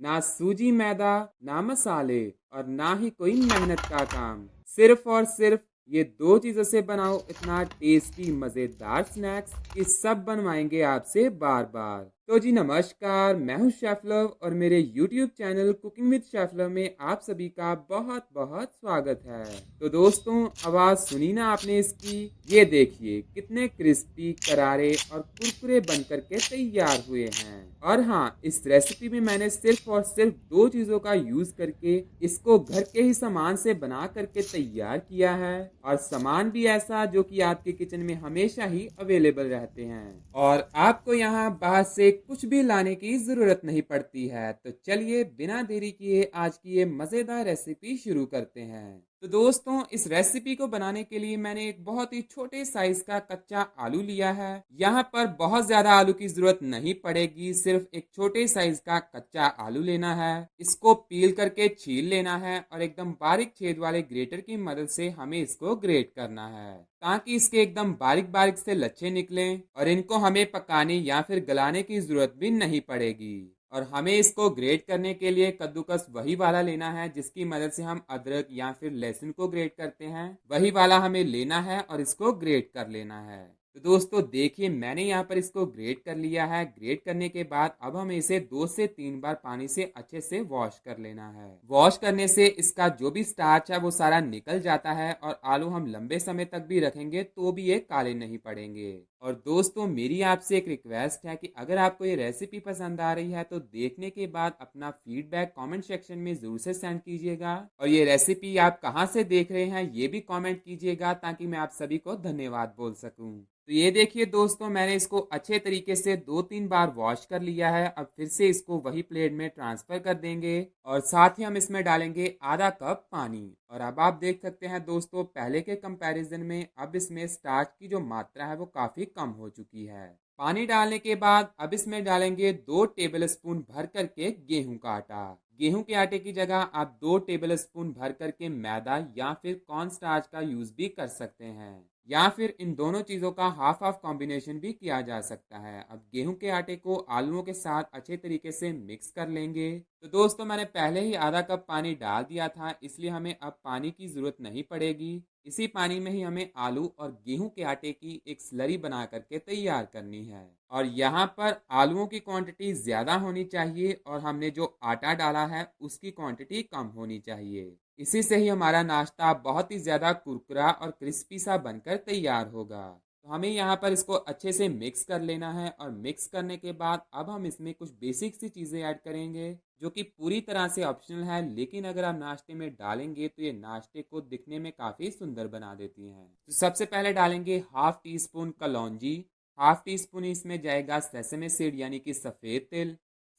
ना सूजी मैदा, ना मसाले और ना ही कोई मेहनत का काम। सिर्फ और सिर्फ ये दो चीजों से बनाओ इतना टेस्टी मजेदार स्नैक्स कि सब बनवाएंगे आपसे बार बार। तो जी नमस्कार, मैं हूँ शेफ लव और मेरे YouTube channel cooking with chef love में आप सभी का बहुत बहुत स्वागत है। तो दोस्तों, आवाज सुनी ना आपने इसकी? ये देखिए कितने क्रिस्पी, करारे और कुरकुरे बन करके तैयार हुए हैं। और हाँ, इस रेसिपी में मैंने सिर्फ और सिर्फ दो चीजों का यूज करके इसको घर के ही सामान से बना करके तैयार किया है, और सामान भी ऐसा जो कि आपके किचन में हमेशा ही अवेलेबल रहते हैं और आपको यहाँ बाहर से कुछ भी लाने की जरूरत नहीं पड़ती है। तो चलिए बिना देरी किए आज की ये मजेदार रेसिपी शुरू करते हैं। तो दोस्तों, इस रेसिपी को बनाने के लिए मैंने एक बहुत ही छोटे साइज का कच्चा आलू लिया है। यहाँ पर बहुत ज्यादा आलू की जरूरत नहीं पड़ेगी, सिर्फ एक छोटे साइज का कच्चा आलू लेना है। इसको पील करके छील लेना है और एकदम बारीक छेद वाले ग्रेटर की मदद से हमें इसको ग्रेट करना है ताकि इसके एकदम बारीक बारीक से लच्छे निकलें और इनको हमें पकाने या फिर गलाने की जरूरत भी नहीं पड़ेगी। और हमें इसको ग्रेट करने के लिए कद्दूकस वही वाला लेना है जिसकी मदद से हम अदरक या फिर लहसुन को ग्रेट करते हैं। वही वाला हमें लेना है और इसको ग्रेट कर लेना है। तो दोस्तों देखिए, मैंने यहाँ पर इसको ग्रेट कर लिया है। ग्रेट करने के बाद अब हमें इसे 2 से 3 बार पानी से अच्छे से वॉश कर लेना है। वॉश करने से इसका जो भी स्टार्च है वो सारा निकल जाता है और आलू हम लंबे समय तक भी रखेंगे तो भी ये काले नहीं पड़ेंगे। और दोस्तों, मेरी आपसे एक रिक्वेस्ट है कि अगर आपको ये रेसिपी पसंद आ रही है तो देखने के बाद अपना फीडबैक कमेंट सेक्शन में जरूर से सेंड कीजिएगा। और ये रेसिपी आप कहाँ से देख रहे हैं ये भी कमेंट कीजिएगा ताकि मैं आप सभी को धन्यवाद बोल सकूं। तो ये देखिए दोस्तों, मैंने इसको अच्छे तरीके से 2-3 बार वॉश कर लिया है। अब फिर से इसको वही प्लेट में ट्रांसफर कर देंगे और साथ ही हम इसमें डालेंगे आधा कप पानी। और अब आप देख सकते हैं दोस्तों, पहले के कंपैरिजन में अब इसमें स्टार्च की जो मात्रा है वो काफी कम हो चुकी है। पानी डालने के बाद अब इसमें डालेंगे 2 टेबल स्पून भर करके गेहूं का आटा। गेहूं के आटे की जगह आप 2 टेबल स्पून भर करके मैदा या फिर कॉर्न स्टार्च का यूज भी कर सकते हैं, या फिर इन दोनों चीजों का हाफ हाफ कॉम्बिनेशन भी किया जा सकता है। अब गेहूं के आटे को आलूओं के साथ अच्छे तरीके से मिक्स कर लेंगे। तो दोस्तों, मैंने पहले ही आधा कप पानी डाल दिया था, इसलिए हमें अब पानी की जरूरत नहीं पड़ेगी। इसी पानी में ही हमें आलू और गेहूं के आटे की एक स्लरी बना करके तैयार करनी है। और यहाँ पर आलूओं की क्वांटिटी ज्यादा होनी चाहिए और हमने जो आटा डाला है उसकी क्वांटिटी कम होनी चाहिए। इसी से ही हमारा नाश्ता बहुत ही ज्यादा कुरकुरा और क्रिस्पी सा बनकर तैयार होगा। तो हमें यहाँ पर इसको अच्छे से मिक्स कर लेना है और मिक्स करने के बाद अब हम इसमें कुछ बेसिक सी चीजें ऐड करेंगे जो कि पूरी तरह से ऑप्शनल है, लेकिन अगर आप नाश्ते में डालेंगे तो ये नाश्ते को दिखने में काफी सुंदर बना देती हैं। तो सबसे पहले डालेंगे हाफ टी स्पून कलौंजी। हाफ टी स्पून इसमें जाएगा सेसमे सीड यानी कि सफेद तिल।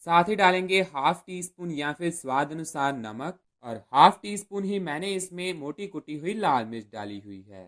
साथ ही डालेंगे हाफ टी स्पून या फिर स्वाद अनुसार नमक, और हाफ टी स्पून ही मैंने इसमें मोटी कुटी हुई लाल मिर्च डाली हुई है।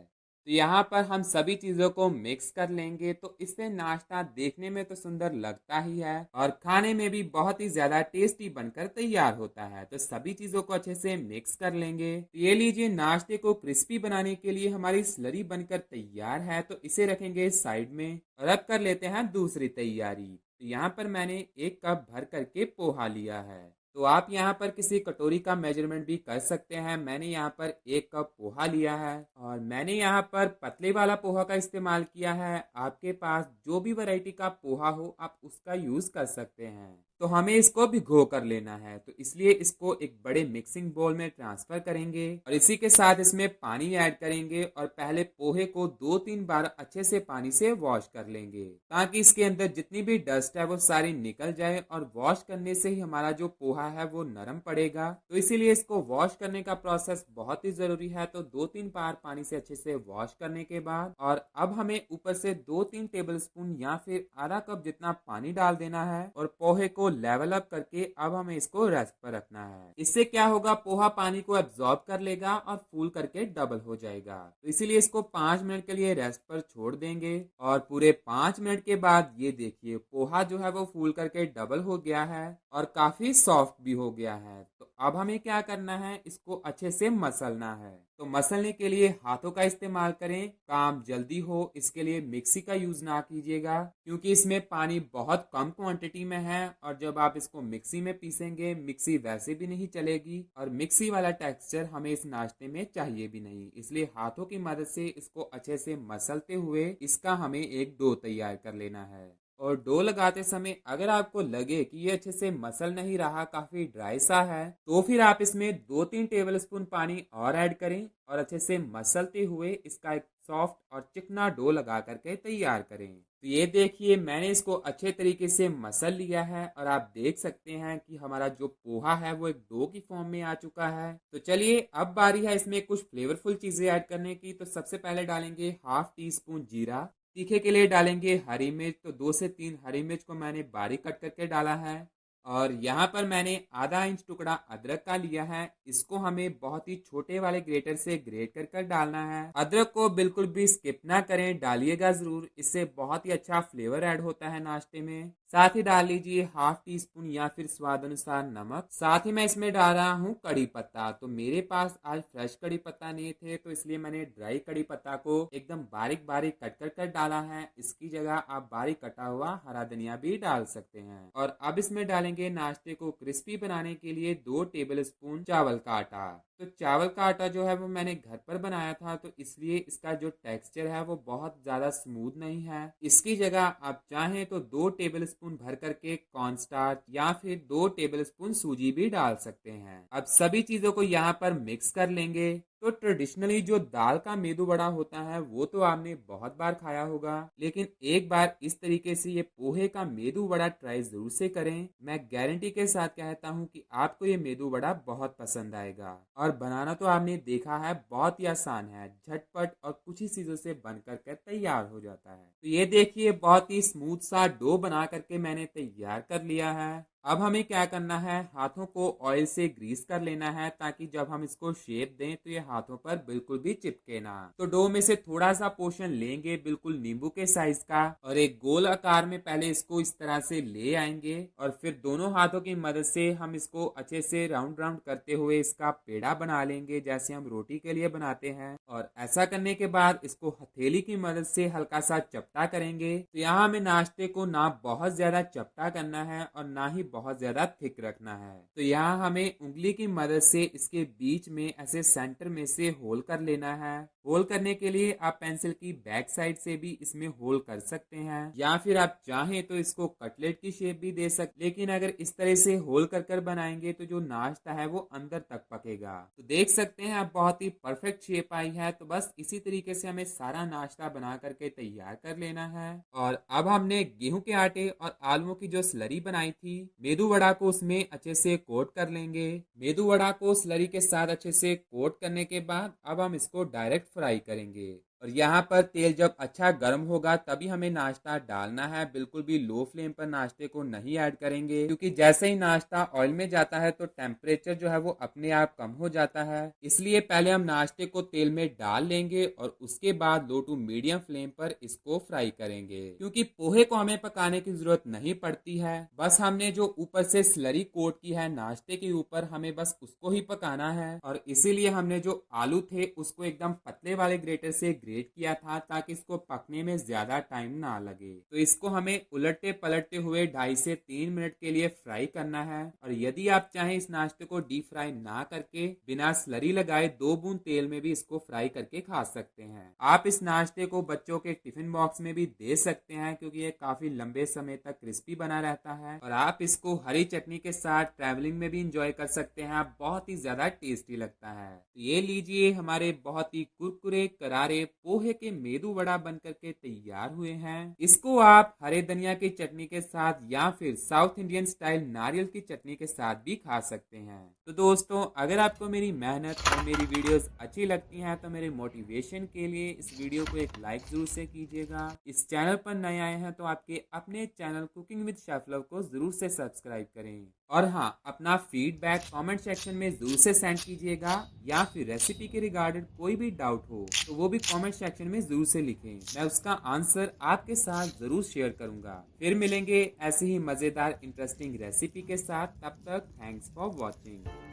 तो यहाँ पर हम सभी चीजों को मिक्स कर लेंगे। तो इससे नाश्ता देखने में तो सुंदर लगता ही है और खाने में भी बहुत ही ज्यादा टेस्टी बनकर तैयार होता है। तो सभी चीजों को अच्छे से मिक्स कर लेंगे। तो ये लीजिए, नाश्ते को क्रिस्पी बनाने के लिए हमारी स्लरी बनकर तैयार है। तो इसे रखेंगे साइड में और अब कर लेते हैं दूसरी तैयारी। तो यहाँ पर मैंने 1 कप भर करके पोहा लिया है। तो आप यहाँ पर किसी कटोरी का मेजरमेंट भी कर सकते हैं। मैंने यहाँ पर 1 कप पोहा लिया है और मैंने यहाँ पर पतले वाला पोहा का इस्तेमाल किया है। आपके पास जो भी वैरायटी का पोहा हो आप उसका यूज कर सकते हैं। तो हमें इसको भिगो कर लेना है, तो इसलिए इसको एक बड़े मिक्सिंग बोल में ट्रांसफर करेंगे और इसी के साथ इसमें पानी ऐड करेंगे और पहले पोहे को 2-3 बार अच्छे से पानी से वॉश कर लेंगे ताकि इसके अंदर जितनी भी डस्ट है वो सारी निकल जाए। और वॉश करने से ही हमारा जो पोहा है वो नरम पड़ेगा, तो इसीलिए इसको वॉश करने का प्रोसेस बहुत ही जरूरी है। तो 2-3 बार पानी से अच्छे से वॉश करने के बाद और अब हमें ऊपर से 2-3 टेबल स्पून या फिर आधा कप जितना पानी डाल देना है और पोहे को लेवल अप करके अब हमें इसको रेस्ट पर रखना है। इससे क्या होगा, पोहा पानी को एब्जॉर्ब कर लेगा और फूल करके डबल हो जाएगा। तो इसीलिए इसको 5 मिनट के लिए रेस्ट पर छोड़ देंगे और पूरे 5 मिनट के बाद ये देखिए पोहा जो है वो फूल करके डबल हो गया है और काफी सॉफ्ट भी हो गया है। तो अब हमें क्या करना है, इसको अच्छे से मसलना है। तो मसलने के लिए हाथों का इस्तेमाल करें, काम जल्दी हो इसके लिए मिक्सी का यूज ना कीजिएगा, क्योंकि इसमें पानी बहुत कम क्वांटिटी में है और जब आप इसको मिक्सी में पीसेंगे मिक्सी वैसे भी नहीं चलेगी और मिक्सी वाला टेक्सचर हमें इस नाश्ते में चाहिए भी नहीं। इसलिए हाथों की मदद से इसको अच्छे से मसलते हुए इसका हमें एक डो तैयार कर लेना है। और डो लगाते समय अगर आपको लगे कि ये अच्छे से मसल नहीं रहा, काफी ड्राई सा है, तो फिर आप इसमें 2-3 टेबल स्पून पानी और ऐड करें और अच्छे से मसलते हुए इसका एक सॉफ्ट और चिकना डो लगा करके तैयार करें। तो ये देखिए मैंने इसको अच्छे तरीके से मसल लिया है और आप देख सकते हैं कि हमारा जो पोहा है वो एक डो की फॉर्म में आ चुका है। तो चलिए अब बारी है इसमें कुछ फ्लेवरफुल चीजें ऐड करने की। तो सबसे पहले डालेंगे हाफ टी स्पून जीरा, तीखे के लिए डालेंगे हरी मिर्च, तो 2 से 3 हरी मिर्च को मैंने बारीक कट करके डाला है। और यहाँ पर मैंने आधा इंच टुकड़ा अदरक का लिया है, इसको हमें बहुत ही छोटे वाले ग्रेटर से ग्रेट कर कर डालना है। अदरक को बिल्कुल भी स्किप ना करें, डालिएगा जरूर, इससे बहुत ही अच्छा फ्लेवर ऐड होता है नाश्ते में। साथ ही डाल लीजिए हाफ टी स्पून या फिर स्वाद अनुसार नमक। साथ ही मैं इसमें डाल रहा हूँ कड़ी पत्ता। तो मेरे पास आज फ्रेश कड़ी पत्ता नहीं थे तो इसलिए मैंने ड्राई कड़ी पत्ता को एकदम बारीक बारीक कट कर कर डाला है। इसकी जगह आप बारीक कटा हुआ हरा धनिया भी डाल सकते हैं। और अब इसमें डालेंगे नाश्ते को क्रिस्पी बनाने के लिए 2 टेबल स्पून चावल का आटा। तो चावल का आटा जो है वो मैंने घर पर बनाया था, तो इसलिए इसका जो टेक्सचर है वो बहुत ज्यादा स्मूथ नहीं है। इसकी जगह आप चाहें तो 2 टेबल स्पून भर करके कॉर्नस्टार्च या फिर 2 टेबल स्पून सूजी भी डाल सकते हैं। अब सभी चीजों को यहाँ पर मिक्स कर लेंगे। तो ट्रेडिशनली जो दाल का मेदू वड़ा होता है वो तो आपने बहुत बार खाया होगा, लेकिन एक बार इस तरीके से ये पोहे का मेदू वड़ा ट्राई जरूर से करें। मैं गारंटी के साथ कहता हूँ कि आपको ये मेदू वड़ा बहुत पसंद आएगा। और बनाना तो आपने देखा है बहुत ही आसान है, झटपट और कुछ ही चीजों से बन करके तैयार हो जाता है। तो ये देखिए बहुत ही स्मूथ सा डो बना करके मैंने तैयार कर लिया है। अब हमें क्या करना है, हाथों को ऑयल से ग्रीस कर लेना है ताकि जब हम इसको शेप दें तो ये हाथों पर बिल्कुल भी चिपके ना। तो डो में से थोड़ा सा पोर्शन लेंगे बिल्कुल नींबू के साइज का और एक गोल आकार में पहले इसको इस तरह से ले आएंगे और फिर दोनों हाथों की मदद से हम इसको अच्छे से राउंड राउंड करते हुए इसका पेड़ा बना लेंगे जैसे हम रोटी के लिए बनाते हैं। और ऐसा करने के बाद इसको हथेली की मदद से हल्का सा चपटा करेंगे। तो यहाँ हमें नाश्ते को ना बहुत ज्यादा चपटा करना है और ना ही बहुत ज्यादा थिक रखना है। तो यहाँ हमें उंगली की मदद से इसके बीच में ऐसे सेंटर में से होल कर लेना है। होल करने के लिए आप पेंसिल की बैक साइड से भी इसमें होल कर सकते हैं या फिर आप चाहें तो इसको कटलेट की शेप भी दे सकते, लेकिन अगर इस तरह से होल कर कर बनाएंगे तो जो नाश्ता है वो अंदर तक पकेगा। तो देख सकते हैं आप बहुत ही परफेक्ट शेप आई है। तो बस इसी तरीके से हमें सारा नाश्ता बना करके तैयार कर लेना है। और अब हमने गेहूं के आटे और आलूओं की जो स्लरी बनाई थी, मेदू वड़ा को उसमें अच्छे से कोट कर लेंगे। मेदू वड़ा को स्लरी के साथ अच्छे से कोट करने के बाद अब हम इसको डायरेक्ट फ्राई करेंगे। और यहाँ पर तेल जब अच्छा गर्म होगा तभी हमें नाश्ता डालना है, बिल्कुल भी लो फ्लेम पर नाश्ते को नहीं ऐड करेंगे, क्योंकि जैसे ही नाश्ता ऑयल में जाता है तो टेम्परेचर जो है वो अपने आप कम हो जाता है। इसलिए पहले हम नाश्ते को तेल में डाल लेंगे और उसके बाद लो टू मीडियम फ्लेम पर इसको फ्राई करेंगे, क्योंकि पोहे को हमें पकाने की जरूरत नहीं पड़ती है। बस हमने जो ऊपर से स्लरी कोट की है नाश्ते के ऊपर, हमें बस उसको ही पकाना है। और इसीलिए हमने जो आलू थे उसको एकदम पतले वाले ग्रेटर से ग्रेट किया था ताकि इसको पकने में ज्यादा टाइम ना लगे। तो इसको हमें उलटते पलटते हुए 2.5 से 3 मिनट के लिए फ्राई करना है। और यदि आप चाहें इस नाश्ते को डीप फ्राई ना करके बिना स्लरी लगाए 2 बूंद तेल में भी इसको फ्राई करके खा सकते हैं। आप इस नाश्ते को बच्चों के टिफिन बॉक्स में भी दे सकते हैं क्योंकि ये काफी लंबे समय तक क्रिस्पी बना रहता है। और आप इसको हरी चटनी के साथ ट्रैवलिंग में भी इंजॉय कर सकते हैं, बहुत ही ज्यादा टेस्टी लगता है। तो ये लीजिए हमारे बहुत ही कुरकुरे करारे पोहे के मेदू वड़ा बन करके तैयार हुए हैं। इसको आप हरे धनिया की चटनी के साथ या फिर साउथ इंडियन स्टाइल नारियल की चटनी के साथ भी खा सकते हैं। तो दोस्तों अगर आपको मेरी मेहनत और मेरी वीडियोस अच्छी लगती हैं तो मेरे मोटिवेशन के लिए इस वीडियो को एक लाइक जरूर से कीजिएगा। इस चैनल पर नए आए हैं तो आपके अपने channel cooking with chef love को जरूर से सब्सक्राइब करें। और हाँ, अपना फीडबैक कमेंट सेक्शन में जरूर से सेंड कीजिएगा या फिर रेसिपी के रिगार्डेड कोई भी डाउट हो तो वो भी कमेंट सेक्शन में जरूर से लिखें, मैं उसका आंसर आपके साथ जरूर शेयर करूंगा। फिर मिलेंगे ऐसे ही मजेदार इंटरेस्टिंग रेसिपी के साथ, तब तक थैंक्स फॉर वॉचिंग।